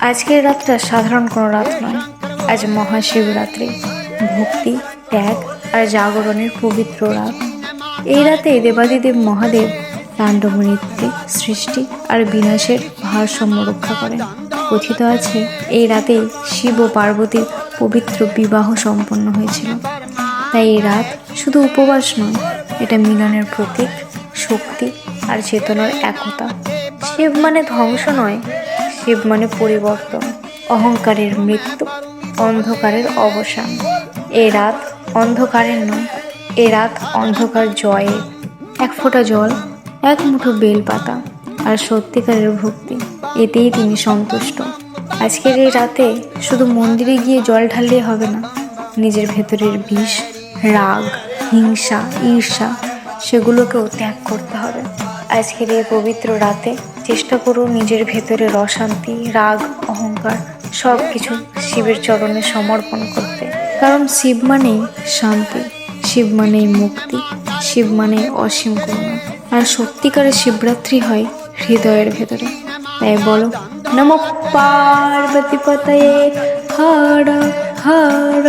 আজকের রাতটা সাধারণ কোনো রাত নয়। আজ মহাশিবরাত্রি, ভক্তি, ত্যাগ আর জাগরণের পবিত্র রাত। এই রাতে দেবাদিদেব মহাদেব তাণ্ডব নৃত্যে সৃষ্টি আর বিনাশের ভারসাম্য রক্ষা করেন। কথিত আছে এই রাতেই শিব ও পার্বতীর পবিত্র বিবাহ সম্পন্ন হয়েছিল। তাই এই রাত শুধু উপবাস নয়, এটা মিলনের প্রতীক, শক্তি আর চেতনার একতা। শিব মানে ধ্বংস নয়, শিব মানে পরিবর্তন, অহংকারের মৃত্যু, অন্ধকারের অবসান। এ রাত অন্ধকারের নয়, এ রাত অন্ধকার জয়ের। এক ফোঁটা জল, এক মুঠো বেলপাতা আর সত্যিকারের ভক্তি, এতেই তিনি সন্তুষ্ট। আজকের এই রাতে শুধু মন্দিরে গিয়ে জল ঢাললেই হবে না, নিজের ভেতরের বিষ, রাগ, হিংসা, ঈর্ষা সেগুলোকেও ত্যাগ করতে হবে। আজকের এই পবিত্র রাতে চেষ্টা করুন নিজের ভেতরের অশান্তি, রাগ, অহংকার সব কিছু শিবের চরণে সমর্পণ করতে। কারণ শিব মানেই শান্তি, শিব মানেই মুক্তি, শিব মানেই অসীম করুণা। আর সত্যিকারের শিবরাত্রি হয় হৃদয়ের ভেতরে। তাই বলো, নমঃ পার্বতী পতয়ে, হর হর